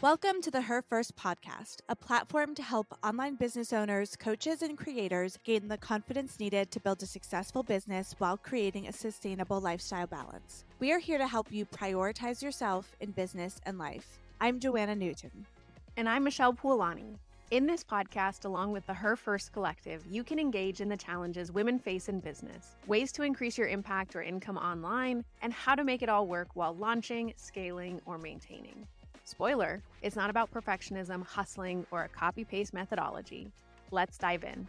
Welcome to the Her First podcast, a platform to help online business owners, coaches, and creators gain the confidence needed to build a successful business while creating a sustainable lifestyle balance. We are here to help you prioritize yourself in business and life. I'm Joanna Newton. And I'm Mishap. In this podcast, along with the Her First Collective, you can engage in the challenges women face in business, ways to increase your impact or income online, and how to make it all work while launching, scaling, or maintaining. Spoiler, it's not about perfectionism, hustling, or a copy-paste methodology. Let's dive in.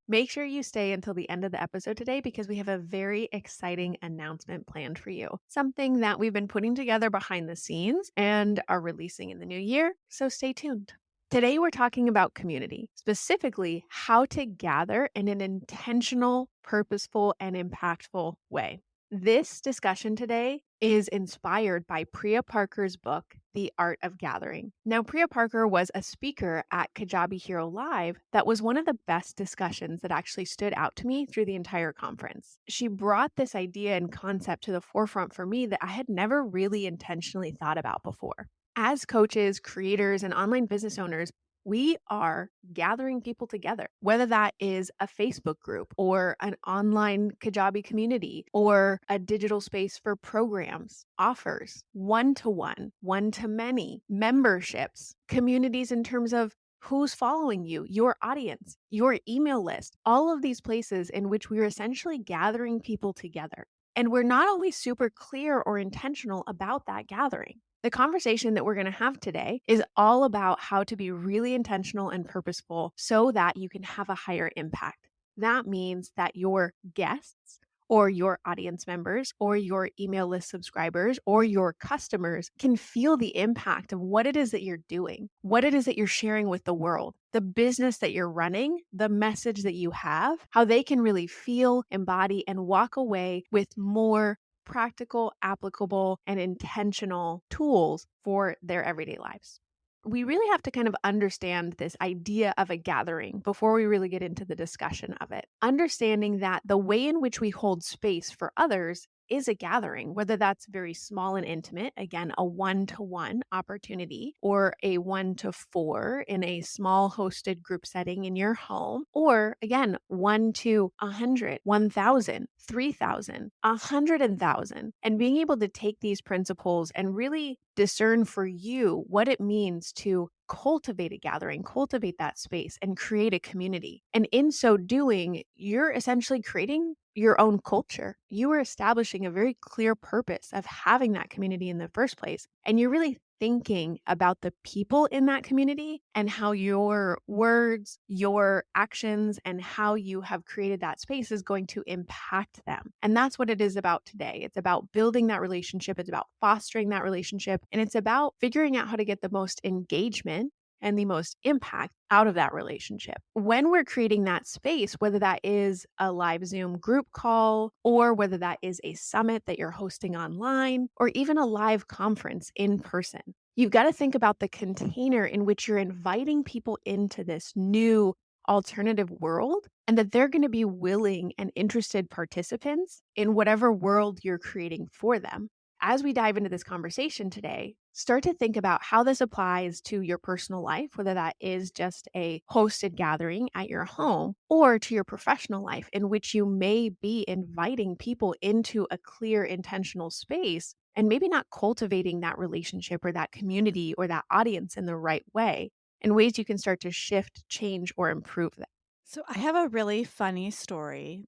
Make sure you stay until the end of the episode today because we have a very exciting announcement planned for you. Something that we've been putting together behind the scenes and are releasing in the new year, so stay tuned. Today, we're talking about community, specifically how to gather in an intentional, purposeful, and impactful way. This discussion today is inspired by Priya Parker's book, The Art of Gathering. Now, Priya Parker was a speaker at Kajabi Hero Live that was one of the best discussions that actually stood out to me through the entire conference. She brought this idea and concept to the forefront for me that I had never really intentionally thought about before. As coaches, creators, and online business owners, we are gathering people together, whether that is a Facebook group or an online Kajabi community or a digital space for programs, offers, one-to-one, one-to-many, memberships, communities in terms of who's following you, your audience, your email list, all of these places in which we are essentially gathering people together. And we're not always super clear or intentional about that gathering. The conversation that we're going to have today is all about how to be really intentional and purposeful so that you can have a higher impact. That means that your guests or your audience members or your email list subscribers or your customers can feel the impact of what it is that you're doing, what it is that you're sharing with the world, the business that you're running, the message that you have, how they can really feel, embody, and walk away with more practical, applicable, and intentional tools for their everyday lives. We really have to kind of understand this idea of a gathering before we really get into the discussion of it. Understanding that the way in which we hold space for others is a gathering, whether that's very small and intimate, again, a one-to-one opportunity, or a 1-to-4 in a small hosted group setting in your home, or again, 1 to 100, 1,000, 3,000, 100,000, and being able to take these principles and really discern for you what it means to cultivate a gathering, cultivate that space, and create a community. And in so doing, you're essentially creating your own culture. You are establishing a very clear purpose of having that community in the first place. And you're really thinking about the people in that community and how your words, your actions, and how you have created that space is going to impact them. And that's what it is about today. It's about building that relationship. It's about fostering that relationship. And it's about figuring out how to get the most engagement and the most impact out of that relationship. When we're creating that space, whether that is a live Zoom group call, or whether that is a summit that you're hosting online, or even a live conference in person, you've got to think about the container in which you're inviting people into this new alternative world, and that they're going to be willing and interested participants in whatever world you're creating for them. As we dive into this conversation today, start to think about how this applies to your personal life, whether that is just a hosted gathering at your home, or to your professional life, in which you may be inviting people into a clear, intentional space and maybe not cultivating that relationship or that community or that audience in the right way, and ways you can start to shift, change, or improve that. So, I have a really funny story,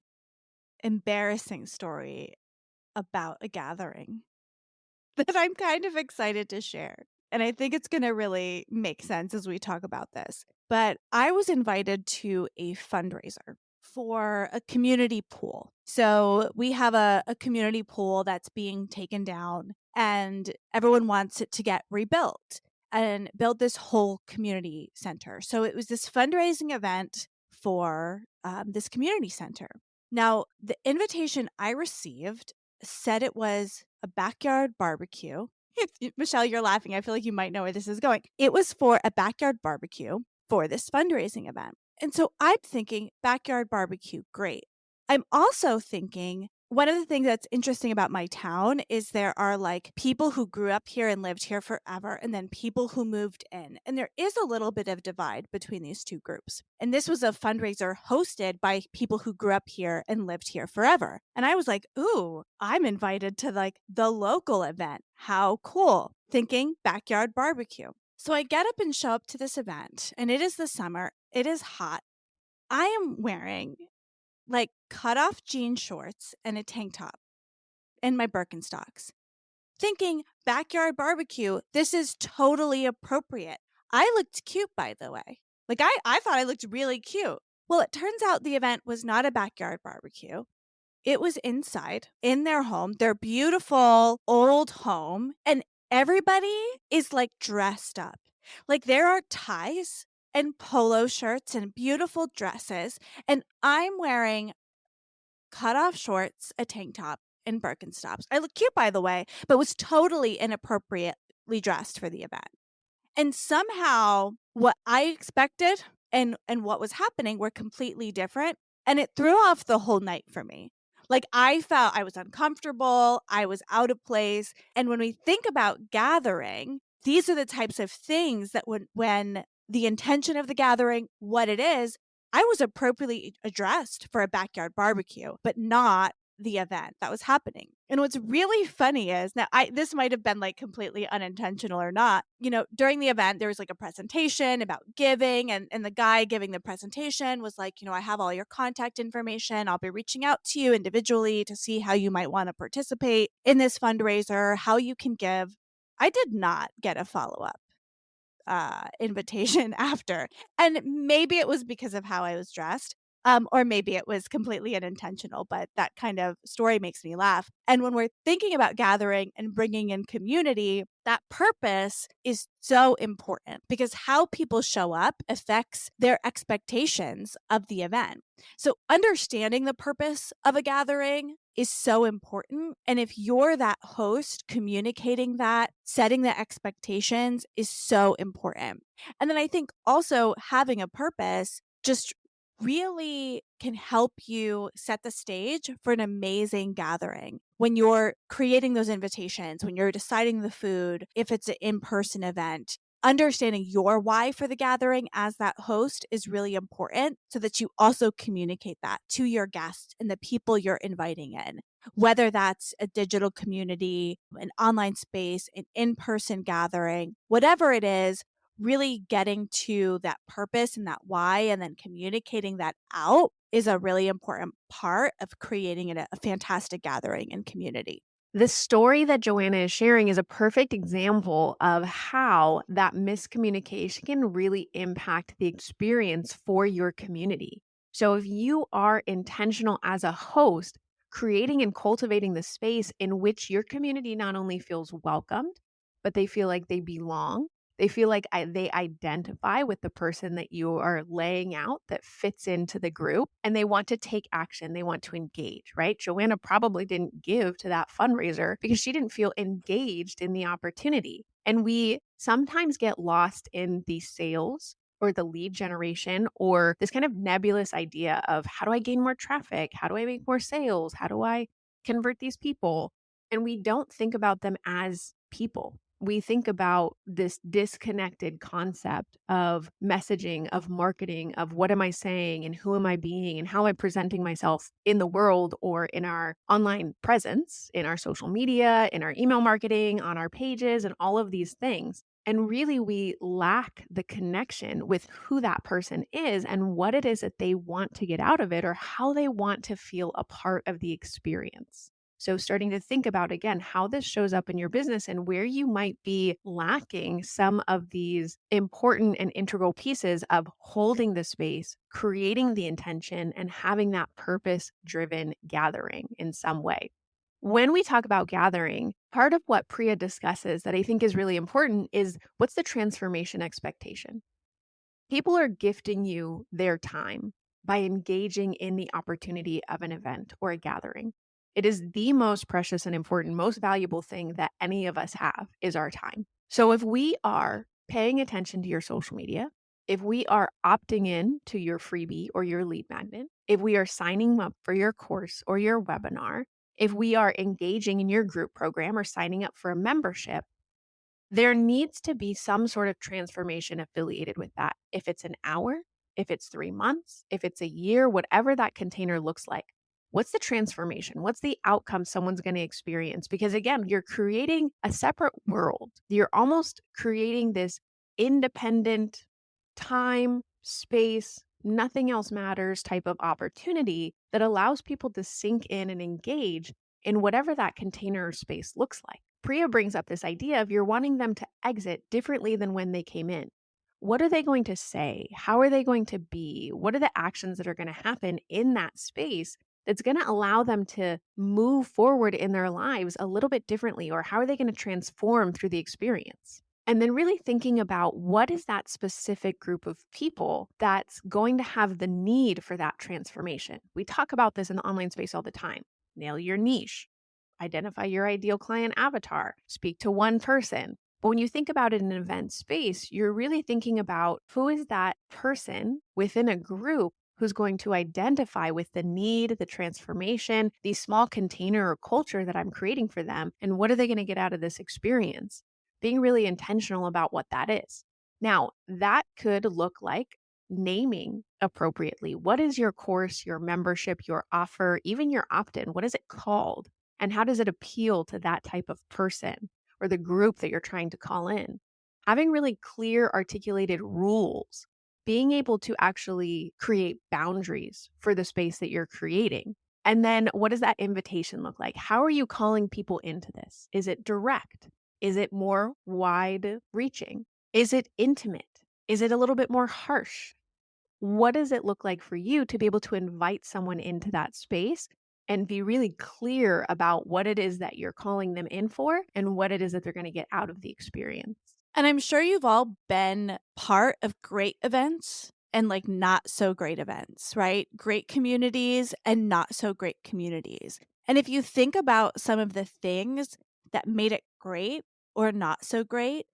embarrassing story about a gathering that I'm kind of excited to share. And I think it's going to really make sense as we talk about this. But I was invited to a fundraiser for a community pool. So we have a community pool that's being taken down, and everyone wants it to get rebuilt and build this whole community center. So it was this fundraising event for this community center. Now, the invitation I received said it was a backyard barbecue. Michelle, you're laughing. I feel like you might know where this is going. It was for a backyard barbecue for this fundraising event. And so I'm thinking backyard barbecue, great. I'm also thinking One of the things that's interesting about my town is there are, like, people who grew up here and lived here forever, and then people who moved in, and there is a little bit of divide between these 2 groups, and this was a fundraiser hosted by people who grew up here and lived here forever, and I was like, "Ooh, I'm invited to, like, the local event. How cool." Thinking backyard barbecue. So I get up and show up to this event, and it is the summer, it is hot. I am wearing like cut off jean shorts and a tank top and my Birkenstocks, thinking backyard barbecue, this is totally appropriate. I looked cute, by the way. Like I thought I looked really cute. Well, it turns out the event was not a backyard barbecue. It was inside in their home, their beautiful old home, and everybody is like dressed up. Like there are ties and polo shirts and beautiful dresses, and I'm wearing cut off shorts, a tank top, and Birkenstocks. I look cute, by the way, but was totally inappropriately dressed for the event. And somehow what I expected and what was happening were completely different, and it threw off the whole night for me. Like, I felt I was uncomfortable, I was out of place, and when we think about gathering, these are the types of things that when the intention of the gathering, what it is, I was appropriately addressed for a backyard barbecue, but not the event that was happening. And what's really funny is now I this might have been like completely unintentional or not. You know, during the event there was like a presentation about giving and the guy giving the presentation was like, I have all your contact information. I'll be reaching out to you individually to see how you might want to participate in this fundraiser, how you can give. I did not get a follow-up invitation after. And maybe it was because of how I was dressed, or maybe it was completely unintentional, but that kind of story makes me laugh. And when we're thinking about gathering and bringing in community, that purpose is so important because how people show up affects their expectations of the event. So, understanding the purpose of a gathering is so important. And if you're that host, communicating that, setting the expectations is so important. And then I think also having a purpose just really can help you set the stage for an amazing gathering. When you're creating those invitations, when you're deciding the food, if it's an in person event, understanding your why for the gathering as that host is really important so that you also communicate that to your guests and the people you're inviting in, whether that's a digital community, an online space, an in person gathering, whatever it is, really getting to that purpose and that why and then communicating that out is a really important part of creating a fantastic gathering and community. The story that Joanna is sharing is a perfect example of how that miscommunication can really impact the experience for your community. So, if you are intentional as a host, creating and cultivating the space in which your community not only feels welcomed, but they feel like they belong. They feel like they identify with the person that you are laying out that fits into the group and they want to take action. They want to engage, right? Joanna probably didn't give to that fundraiser because she didn't feel engaged in the opportunity. And we sometimes get lost in the sales or the lead generation or this kind of nebulous idea of how do I gain more traffic? How do I make more sales? How do I convert these people? And we don't think about them as people. We think about this disconnected concept of messaging, of marketing, of what am I saying and who am I being and how am I presenting myself in the world or in our online presence, in our social media, in our email marketing, on our pages, and all of these things. And really, we lack the connection with who that person is and what it is that they want to get out of it or how they want to feel a part of the experience. So, starting to think about again how this shows up in your business and where you might be lacking some of these important and integral pieces of holding the space, creating the intention, and having that purpose driven gathering in some way. When we talk about gathering, part of what Priya discusses that I think is really important is what's the transformation expectation? People are gifting you their time by engaging in the opportunity of an event or a gathering. It is the most precious and important, most valuable thing that any of us have is our time. So if we are paying attention to your social media, if we are opting in to your freebie or your lead magnet, if we are signing up for your course or your webinar, If we are engaging in your group program or signing up for a membership, there needs to be some sort of transformation affiliated with that. If it's an hour, if it's 3 months, if it's a year, whatever that container looks like. What's the transformation? What's the outcome someone's going to experience? Because again, you're creating a separate world. You're almost creating this independent time, space, nothing else matters type of opportunity that allows people to sink in and engage in whatever that container or space looks like. Priya brings up this idea of you're wanting them to exit differently than when they came in. What are they going to say? How are they going to be? What are the actions that are going to happen in that space that's going to allow them to move forward in their lives a little bit differently? Or how are they going to transform through the experience? And then really thinking about what is that specific group of people that's going to have the need for that transformation. We talk about this in the online space all the time. Nail your niche, identify your ideal client avatar, speak to one person. But when you think about it in an event space, you're really thinking about who is that person within a group who's going to identify with the need, the transformation, the small container or culture that I'm creating for them, and what are they going to get out of this experience? Being really intentional about what that is. Now, that could look like naming appropriately. What is your course, your membership, your offer, even your opt in? What is it called? And how does it appeal to that type of person or the group that you're trying to call in? Having really clear, articulated rules, being able to actually create boundaries for the space that you're creating. And then what does that invitation look like? How are you calling people into this? Is it direct? Is it more wide reaching? Is it intimate? Is it a little bit more harsh? What does it look like for you to be able to invite someone into that space and be really clear about what it is that you're calling them in for and what it is that they're going to get out of the experience? And I'm sure you've all been part of great events and like not so great events, right? Great communities and not so great communities. And if you think about some of the things that made it great or not so great,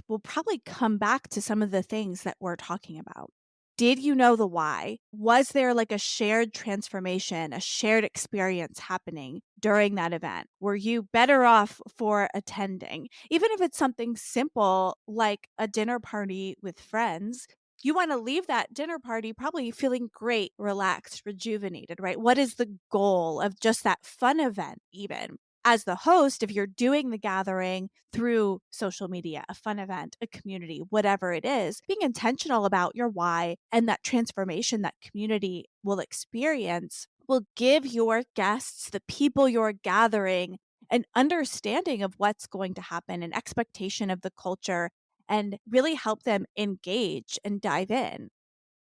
will probably come back to some of the things that we're talking about. Did you know the why? Was there like a shared transformation, a shared experience happening during that event? Were you better off for attending? Even if it's something simple like a dinner party with friends, you want to leave that dinner party probably feeling great, relaxed, rejuvenated, right? What is the goal of just that fun event, even? As the host, if you're doing the gathering through social media, a fun event, a community, whatever it is, being intentional about your why and that transformation that community will experience will give your guests, the people you're gathering, an understanding of what's going to happen, an expectation of the culture, and really help them engage and dive in.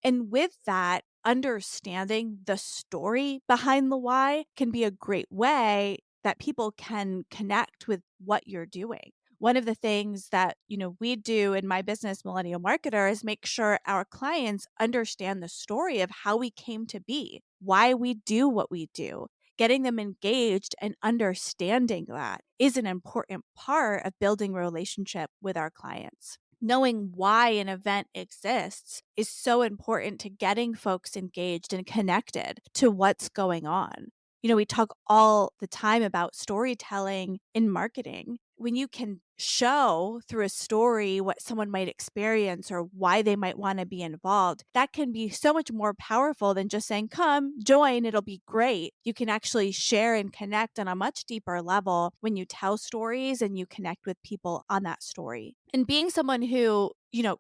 And with that, understanding the story behind the why can be a great way that people can connect with what you're doing. One of the things that, we do in my business, Millennial Marketer, is make sure our clients understand the story of how we came to be, why we do what we do. Getting them engaged and understanding that is an important part of building a relationship with our clients. Knowing why an event exists is so important to getting folks engaged and connected to what's going on. We talk all the time about storytelling in marketing. When you can show through a story what someone might experience or why they might want to be involved, that can be so much more powerful than just saying, come, join, it'll be great. You can actually share and connect on a much deeper level when you tell stories and you connect with people on that story. And being someone who,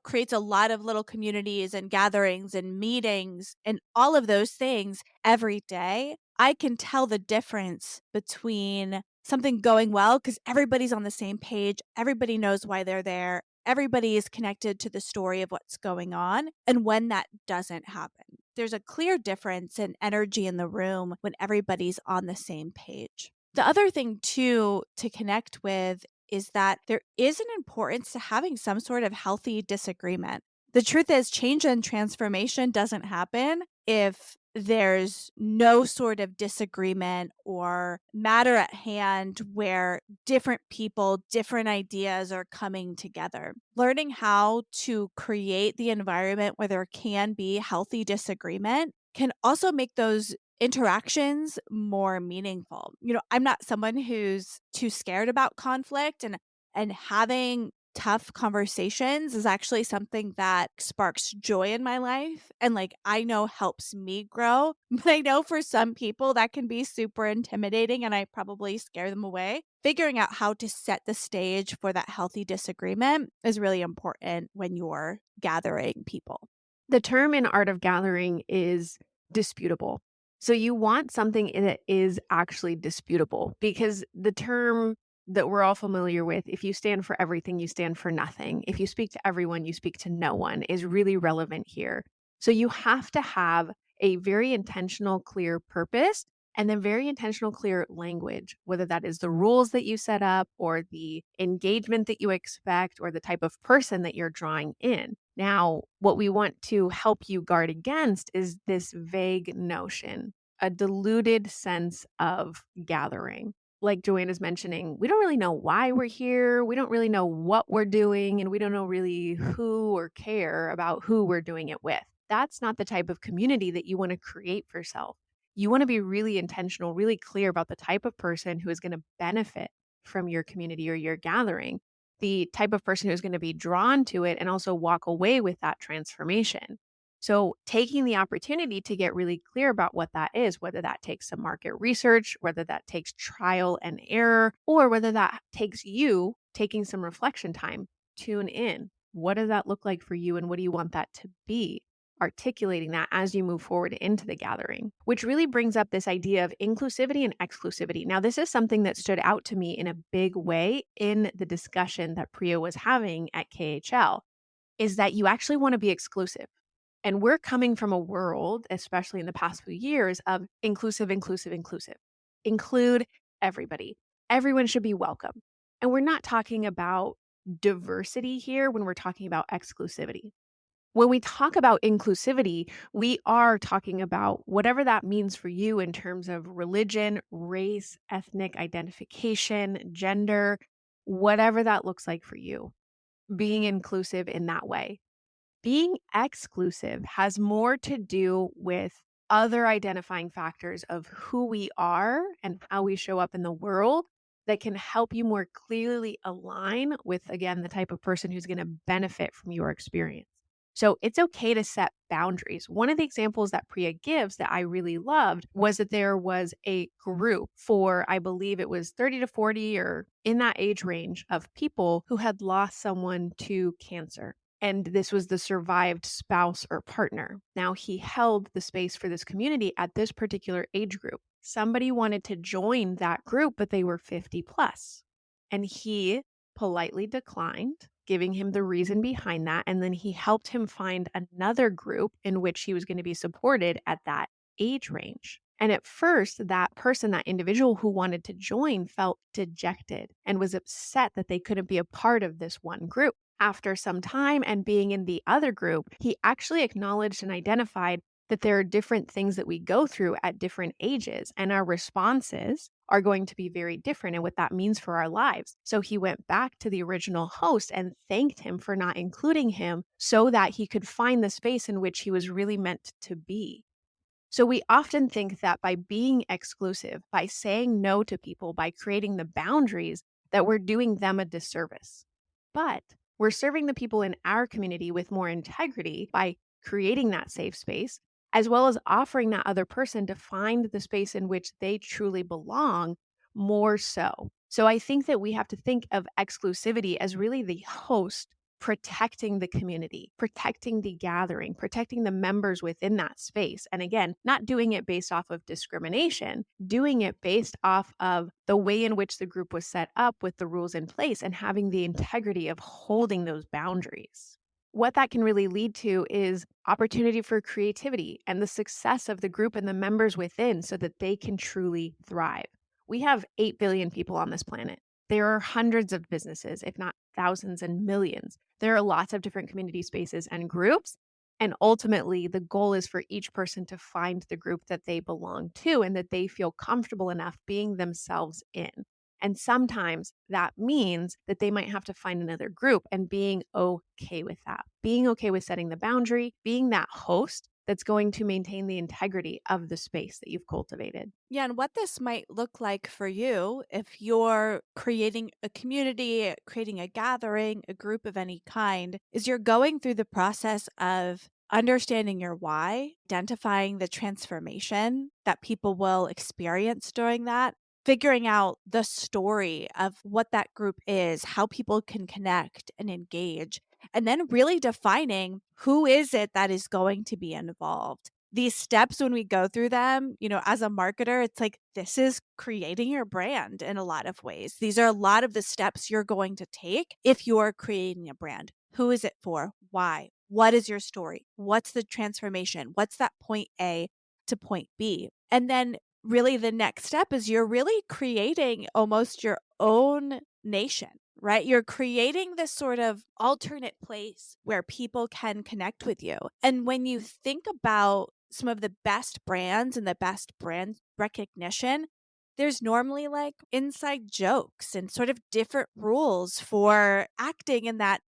creates a lot of little communities and gatherings and meetings and all of those things every day, I can tell the difference between something going well because everybody's on the same page, everybody knows why they're there, everybody is connected to the story of what's going on, and when that doesn't happen. There's a clear difference in energy in the room when everybody's on the same page. The other thing, too, to connect with is that there is an importance to having some sort of healthy disagreement. The truth is, change and transformation doesn't happen if there's no sort of disagreement or matter at hand where different people, different ideas are coming together. Learning how to create the environment where there can be healthy disagreement can also make those interactions more meaningful. I'm not someone who's too scared about conflict, and having tough conversations is actually something that sparks joy in my life and, like, I know helps me grow. But I know for some people that can be super intimidating and I probably scare them away. Figuring out how to set the stage for that healthy disagreement is really important when you're gathering people. The term in art of gathering is disputable. So you want something that is actually disputable because the term that we're all familiar with, if you stand for everything, you stand for nothing. If you speak to everyone, you speak to no one, is really relevant here. So you have to have a very intentional, clear purpose and then very intentional, clear language, whether that is the rules that you set up or the engagement that you expect or the type of person that you're drawing in. Now, what we want to help you guard against is this vague notion, a diluted sense of gathering. Like Joanna's mentioning, we don't really know why we're here. We don't really know what we're doing, and we don't know really who or care about who we're doing it with. That's not the type of community that you want to create for yourself. You want to be really intentional, really clear about the type of person who is going to benefit from your community or your gathering, the type of person who's going to be drawn to it and also walk away with that transformation. So, taking the opportunity to get really clear about what that is, whether that takes some market research, whether that takes trial and error, or whether that takes you taking some reflection time, tune in. What does that look like for you, and what do you want that to be? Articulating that as you move forward into the gathering, which really brings up this idea of inclusivity and exclusivity. Now, this is something that stood out to me in a big way in the discussion that Priya was having at KHL, is that you actually want to be exclusive. And we're coming from a world, especially in the past few years, of inclusive, inclusive, inclusive. Include everybody. Everyone should be welcome. And we're not talking about diversity here when we're talking about exclusivity. When we talk about inclusivity, we are talking about whatever that means for you in terms of religion, race, ethnic identification, gender, whatever that looks like for you, being inclusive in that way. Being exclusive has more to do with other identifying factors of who we are and how we show up in the world that can help you more clearly align with, again, the type of person who's going to benefit from your experience. So it's okay to set boundaries. One of the examples that Priya gives that I really loved was that there was a group for, I believe it was 30 to 40 or in that age range of people who had lost someone to cancer. And this was the survived spouse or partner. Now, he held the space for this community at this particular age group. Somebody wanted to join that group, but they were 50 plus. And he politely declined, giving him the reason behind that. And then he helped him find another group in which he was going to be supported at that age range. And at first, that person, that individual who wanted to join, felt dejected and was upset that they couldn't be a part of this one group. After some time and being in the other group, he actually acknowledged and identified that there are different things that we go through at different ages, and our responses are going to be very different and what that means for our lives. So he went back to the original host and thanked him for not including him so that he could find the space in which he was really meant to be. So we often think that by being exclusive, by saying no to people, by creating the boundaries, that we're doing them a disservice. But we're serving the people in our community with more integrity by creating that safe space, as well as offering that other person to find the space in which they truly belong more so. So I think that we have to think of exclusivity as really the host protecting the community, protecting the gathering, protecting the members within that space. And again, not doing it based off of discrimination, doing it based off of the way in which the group was set up with the rules in place and having the integrity of holding those boundaries. What that can really lead to is opportunity for creativity and the success of the group and the members within so that they can truly thrive. We have 8 billion people on this planet. There are hundreds of businesses, if not thousands and millions. There are lots of different community spaces and groups. And ultimately, the goal is for each person to find the group that they belong to and that they feel comfortable enough being themselves in. And sometimes that means that they might have to find another group and being okay with that, being okay with setting the boundary, being that host that's going to maintain the integrity of the space that you've cultivated. Yeah, and what this might look like for you if you're creating a community, creating a gathering, a group of any kind, is you're going through the process of understanding your why, identifying the transformation that people will experience during that, figuring out the story of what that group is, how people can connect and engage, and then really defining who is it that is going to be involved. These steps, when we go through them, as a marketer, it's like this is creating your brand in a lot of ways. These are a lot of the steps you're going to take if you're creating a brand. Who is it for? Why? What is your story? What's the transformation? What's that point A to point B? And then really the next step is you're really creating almost your own nation, right? You're creating this sort of alternate place where people can connect with you. And when you think about some of the best brands and the best brand recognition, there's normally like inside jokes and sort of different rules for acting in that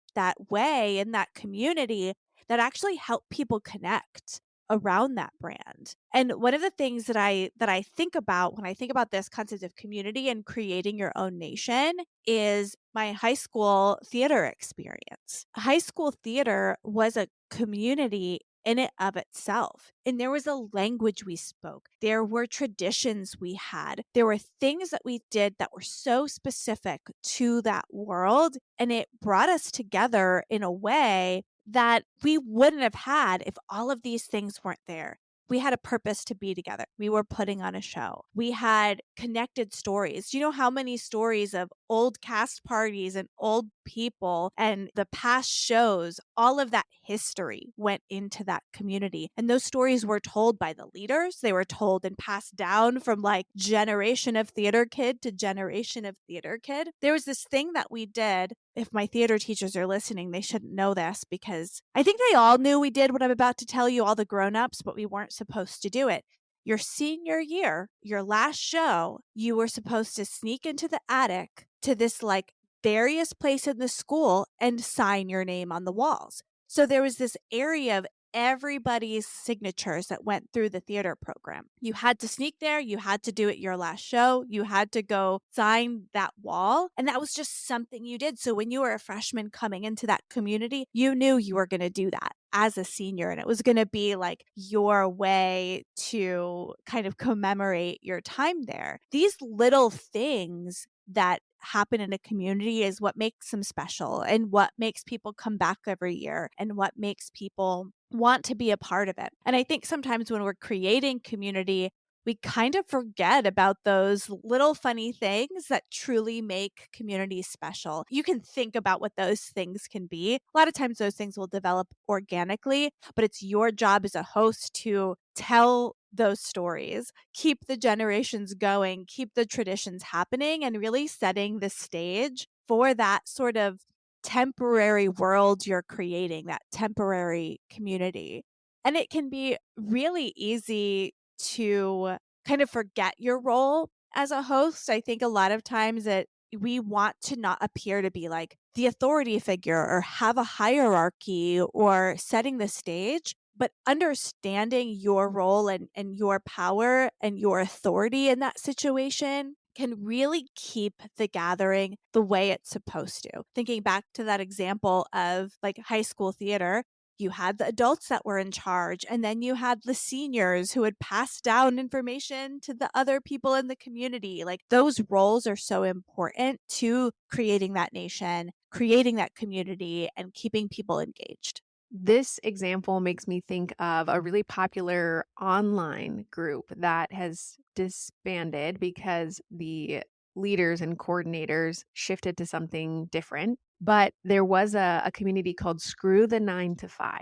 way in that community that actually help people connect around that brand. And one of the things that I think about when I think about this concept of community and creating your own nation is my high school theater experience. High school theater was a community in it of itself. And there was a language we spoke. There were traditions we had. There were things that we did that were so specific to that world. And it brought us together in a way that we wouldn't have had if all of these things weren't there. We had a purpose to be together. We were putting on a show. We had connected stories. Do you know how many stories of old cast parties and old people and the past shows, all of that history went into that community. And those stories were told by the leaders. They were told and passed down from like generation of theater kid to generation of theater kid. There was this thing that we did. If my theater teachers are listening, they shouldn't know this because I think they all knew we did what I'm about to tell you, all the grown-ups, but we weren't supposed to do it. Your senior year, your last show, you were supposed to sneak into the attic to this like various place in the school and sign your name on the walls. So there was this area of everybody's signatures that went through the theater program. You had to sneak there, you had to do it your last show, you had to go sign that wall, and that was just something you did. So when you were a freshman coming into that community, you knew you were going to do that as a senior, and it was going to be like your way to kind of commemorate your time there. These little things that happen in a community is what makes them special and what makes people come back every year and what makes people want to be a part of it. And I think sometimes when we're creating community, we kind of forget about those little funny things that truly make communities special. You can think about what those things can be. A lot of times those things will develop organically, but it's your job as a host to tell those stories, keep the generations going, keep the traditions happening, and really setting the stage for that sort of temporary world you're creating, that temporary community. And it can be really easy to kind of forget your role as a host. I think a lot of times that we want to not appear to be like the authority figure or have a hierarchy or setting the stage, but understanding your role and your power and your authority in that situation can really keep the gathering the way it's supposed to. Thinking back to that example of like high school theater, you had the adults that were in charge, and then you had the seniors who would pass down information to the other people in the community. Like those roles are so important to creating that nation, creating that community, and keeping people engaged. This example makes me think of a really popular online group that has disbanded because the leaders and coordinators shifted to something different. But there was a community called Screw the 9 to 5.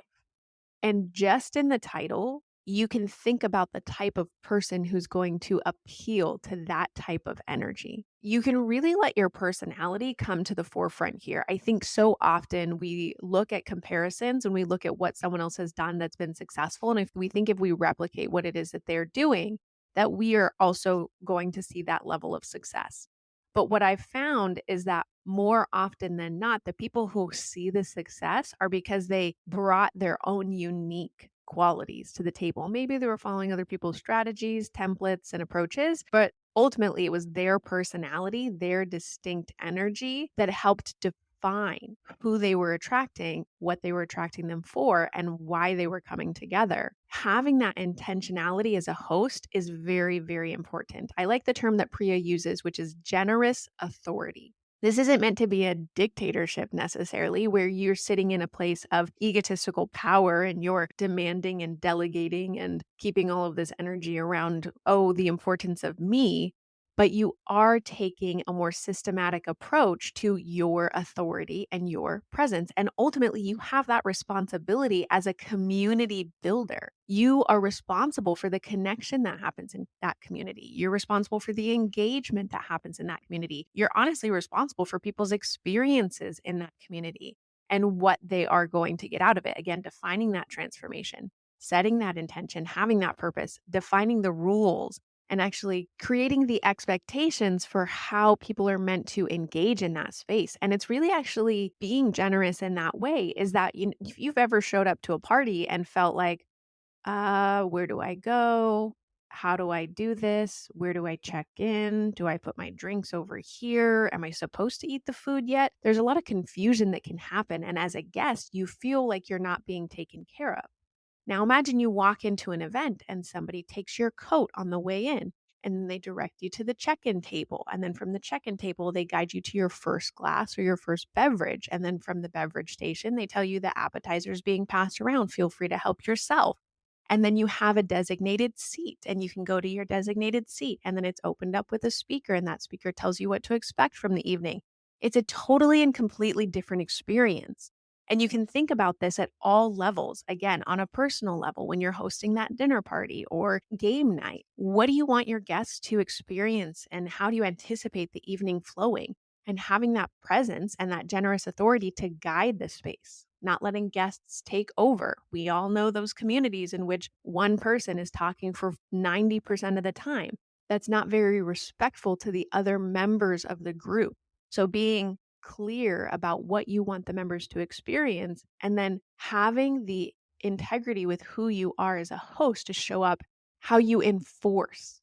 And just in the title, you can think about the type of person who's going to appeal to that type of energy. You can really let your personality come to the forefront here. I think so often we look at comparisons and we look at what someone else has done that's been successful. And if we think if we replicate what it is that they're doing, that we are also going to see that level of success. But what I've found is that more often than not, the people who see the success are because they brought their own unique qualities to the table. Maybe they were following other people's strategies, templates, and approaches, but ultimately it was their personality, their distinct energy that helped define who they were attracting, what they were attracting them for, and why they were coming together. Having that intentionality as a host is very, very important. I like the term that Priya uses, which is generous authority. This isn't meant to be a dictatorship necessarily, where you're sitting in a place of egotistical power and you're demanding and delegating and keeping all of this energy around, oh, the importance of me. But you are taking a more systematic approach to your authority and your presence. And ultimately, you have that responsibility as a community builder. You are responsible for the connection that happens in that community. You're responsible for the engagement that happens in that community. You're honestly responsible for people's experiences in that community and what they are going to get out of it. Again, defining that transformation, setting that intention, having that purpose, defining the rules, and actually creating the expectations for how people are meant to engage in that space. And it's really actually being generous in that way is that if you've ever showed up to a party and felt like, where do I go? How do I do this? Where do I check in? Do I put my drinks over here? Am I supposed to eat the food yet? There's a lot of confusion that can happen. And as a guest, you feel like you're not being taken care of. Now imagine you walk into an event and somebody takes your coat on the way in and then they direct you to the check-in table. And then from the check-in table, they guide you to your first glass or your first beverage. And then from the beverage station, they tell you the appetizers being passed around. Feel free to help yourself. And then you have a designated seat and you can go to your designated seat. And then it's opened up with a speaker and that speaker tells you what to expect from the evening. It's a totally and completely different experience. And you can think about this at all levels. Again, on a personal level, when you're hosting that dinner party or game night, what do you want your guests to experience and how do you anticipate the evening flowing? And having that presence and that generous authority to guide the space, not letting guests take over. We all know those communities in which one person is talking for 90% of the time. That's not very respectful to the other members of the group. So being clear about what you want the members to experience and then having the integrity with who you are as a host to show up how you enforce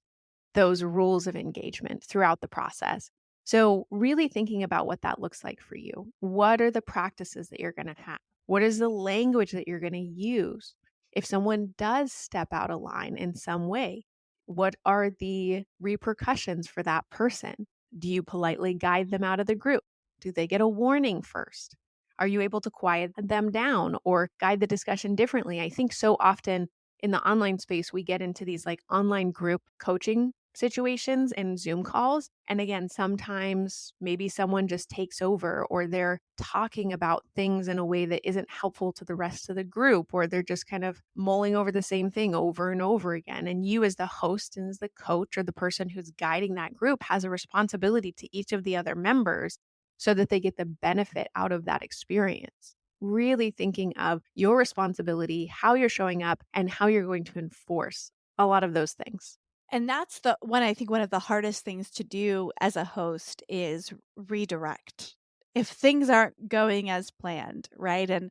those rules of engagement throughout the process. So, really thinking about what that looks like for you. What are the practices that you're going to have? What is the language that you're going to use? If someone does step out of line in some way, what are the repercussions for that person? Do you politely guide them out of the group? Do they get a warning first? Are you able to quiet them down or guide the discussion differently? I think so often in the online space, we get into these like online group coaching situations and Zoom calls. And again, sometimes maybe someone just takes over or they're talking about things in a way that isn't helpful to the rest of the group, or they're just kind of mulling over the same thing over and over again. And you, as the host and as the coach or the person who's guiding that group, has a responsibility to each of the other members so that they get the benefit out of that experience. Really thinking of your responsibility, how you're showing up, and how you're going to enforce a lot of those things. And that's the one I think one of the hardest things to do as a host is redirect. If things aren't going as planned, right? And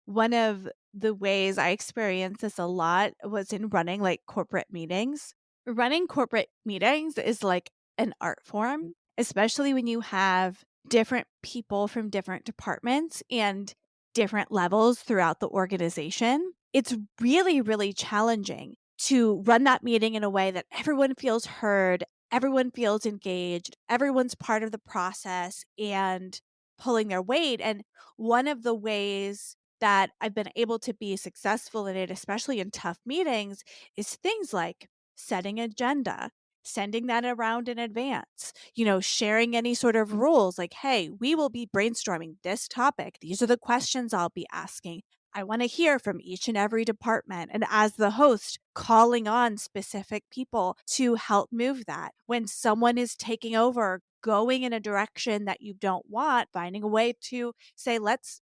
one of the ways I experienced this a lot was in running like corporate meetings. Running corporate meetings is like an art form, especially when you have different people from different departments and different levels throughout the organization. It's really, really challenging to run that meeting in a way that everyone feels heard, everyone feels engaged, everyone's part of the process and pulling their weight. And one of the ways that I've been able to be successful in it, especially in tough meetings, is things like setting agenda, sending that around in advance, sharing any sort of rules like, hey, we will be brainstorming this topic. These are the questions I'll be asking. I want to hear from each and every department. And as the host, calling on specific people to help move that. When someone is taking over, going in a direction that you don't want, finding a way to say, let's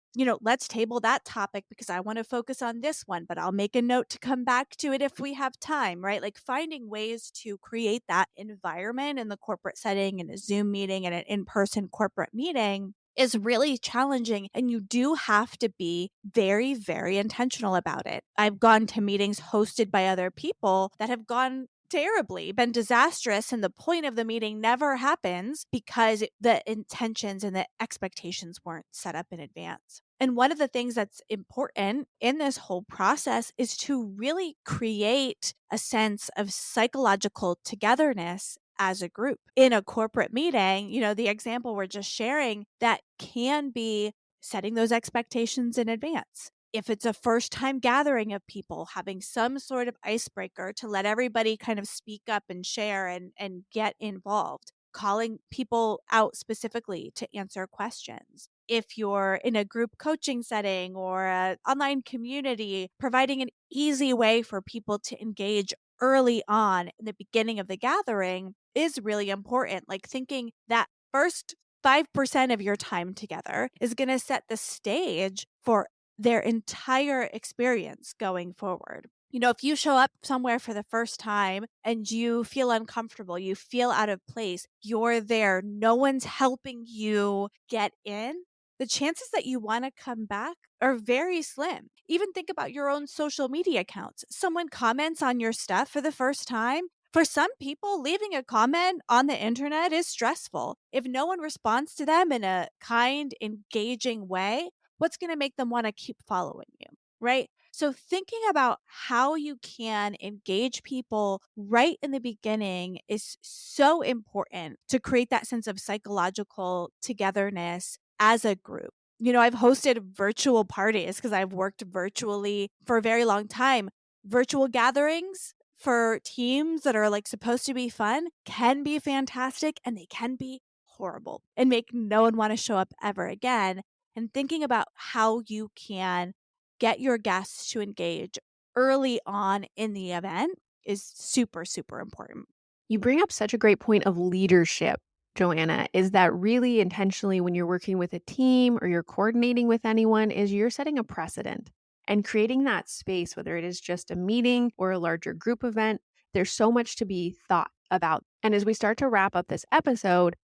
table that topic because I want to focus on this one, but I'll make a note to come back to it if we have time, right? Like finding ways to create that environment in the corporate setting, in a Zoom meeting, and an in person corporate meeting is really challenging, and you do have to be very, very intentional about it. I've gone to meetings hosted by other people that have gone terribly, been disastrous, and the point of the meeting never happens because the intentions and the expectations weren't set up in advance. And one of the things that's important in this whole process is to really create a sense of psychological togetherness as a group. In a corporate meeting, the example we're just sharing, that can be setting those expectations in advance. If it's a first time gathering of people, having some sort of icebreaker to let everybody kind of speak up and share and get involved, calling people out specifically to answer questions. If you're in a group coaching setting or an online community, providing an easy way for people to engage early on in the beginning of the gathering is really important. Like thinking that first 5% of your time together is going to set the stage for their entire experience going forward. If you show up somewhere for the first time and you feel uncomfortable, you feel out of place, you're there, no one's helping you get in, the chances that you want to come back are very slim. Even think about your own social media accounts. Someone comments on your stuff for the first time. For some people, leaving a comment on the internet is stressful. If no one responds to them in a kind, engaging way, what's going to make them want to keep following you, right? So, thinking about how you can engage people right in the beginning is so important to create that sense of psychological togetherness as a group. I've hosted virtual parties because I've worked virtually for a very long time. Virtual gatherings for teams that are like supposed to be fun can be fantastic, and they can be horrible and make no one want to show up ever again. And thinking about how you can get your guests to engage early on in the event is super, super important. You bring up such a great point of leadership, Joanna, is that really intentionally when you're working with a team or you're coordinating with anyone is you're setting a precedent and creating that space, whether it is just a meeting or a larger group event. There's so much to be thought about. And as we start to wrap up this episode,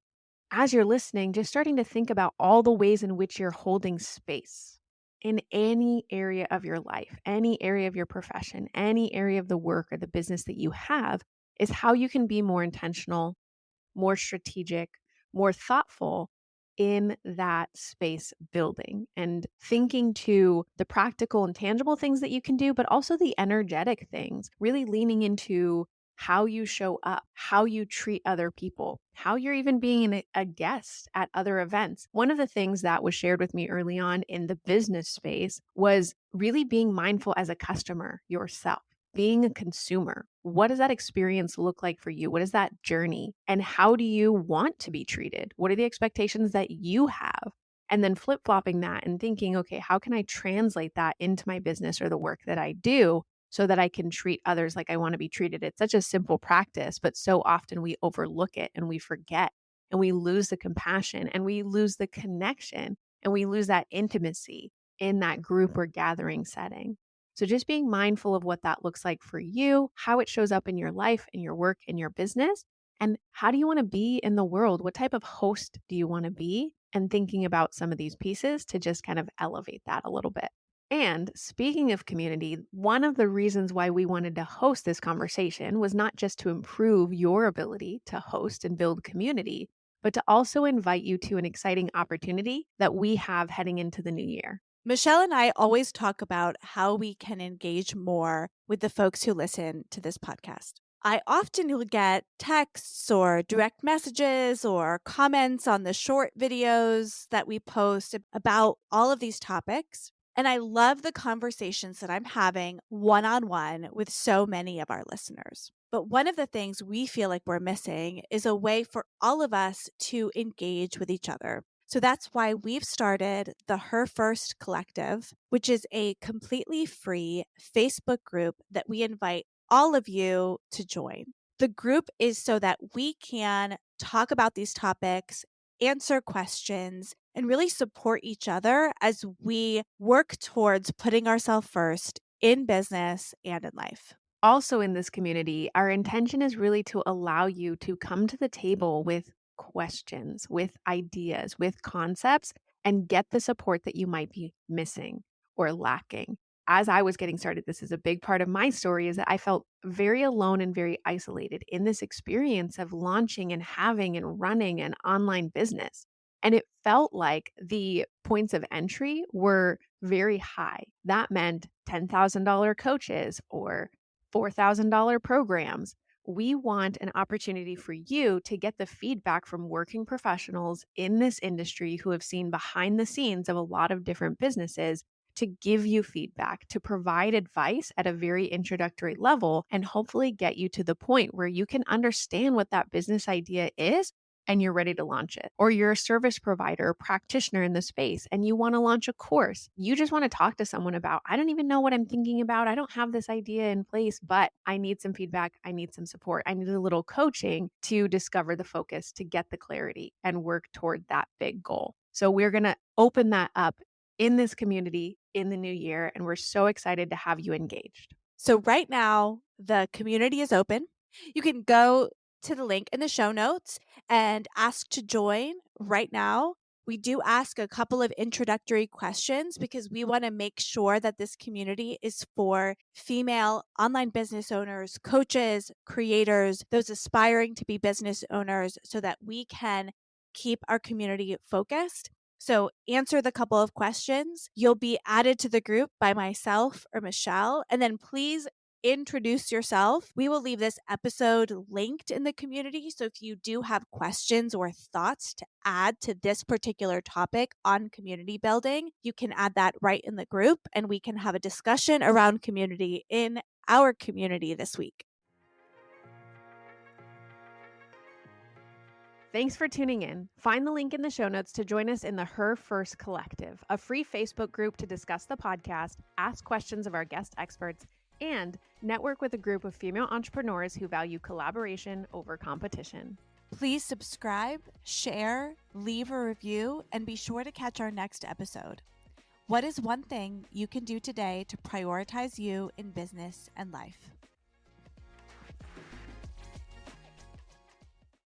as you're listening, just starting to think about all the ways in which you're holding space in any area of your life, any area of your profession, any area of the work or the business that you have, is how you can be more intentional, more strategic, more thoughtful in that space building and thinking to the practical and tangible things that you can do, but also the energetic things, really leaning into how you show up, how you treat other people, how you're even being a guest at other events. One of the things that was shared with me early on in the business space was really being mindful as a customer yourself, being a consumer. What does that experience look like for you? What is that journey? And how do you want to be treated? What are the expectations that you have? And then flip flopping that and thinking, okay, how can I translate that into my business or the work that I do so that I can treat others like I want to be treated? It's such a simple practice, but so often we overlook it and we forget and we lose the compassion and we lose the connection and we lose that intimacy in that group or gathering setting. So just being mindful of what that looks like for you, how it shows up in your life, in your work, in your business, and how do you want to be in the world? What type of host do you want to be? And thinking about some of these pieces to just kind of elevate that a little bit. And speaking of community, one of the reasons why we wanted to host this conversation was not just to improve your ability to host and build community, but to also invite you to an exciting opportunity that we have heading into the new year. Michelle and I always talk about how we can engage more with the folks who listen to this podcast. I often will get texts or direct messages or comments on the short videos that we post about all of these topics. And I love the conversations that I'm having one on one with so many of our listeners. But one of the things we feel like we're missing is a way for all of us to engage with each other. So that's why we've started the Her First Collective, which is a completely free Facebook group that we invite all of you to join. The group is so that we can talk about these topics, answer questions, and really support each other as we work towards putting ourselves first in business and in life. Also, in this community, our intention is really to allow you to come to the table with questions, with ideas, with concepts, and get the support that you might be missing or lacking. As I was getting started, this is a big part of my story, is that I felt very alone and very isolated in this experience of launching and having and running an online business. And it felt like the points of entry were very high. That meant $10,000 coaches or $4,000 programs. We want an opportunity for you to get the feedback from working professionals in this industry who have seen behind the scenes of a lot of different businesses, to give you feedback, to provide advice at a very introductory level, and hopefully get you to the point where you can understand what that business idea is and you're ready to launch it. Or you're a service provider or practitioner in the space and you want to launch a course. You just want to talk to someone about, I don't even know what I'm thinking about. I don't have this idea in place, but I need some feedback. I need some support. I need a little coaching to discover the focus, to get the clarity and work toward that big goal. So we're going to open that up in this community in the new year, and we're so excited to have you engaged. So right now, the community is open. You can go to the link in the show notes and ask to join right now. We do ask a couple of introductory questions because we want to make sure that this community is for female online business owners, coaches, creators, those aspiring to be business owners, so that we can keep our community focused. So answer the couple of questions. You'll be added to the group by myself or Michelle. And then please introduce yourself. We will leave this episode linked in the community. So if you do have questions or thoughts to add to this particular topic on community building, you can add that right in the group and we can have a discussion around community in our community this week. Thanks for tuning in. Find the link in the show notes to join us in the Her First Collective, a free Facebook group to discuss the podcast, ask questions of our guest experts, and network with a group of female entrepreneurs who value collaboration over competition. Please subscribe, share, leave a review, and be sure to catch our next episode. What is one thing you can do today to prioritize you in business and life?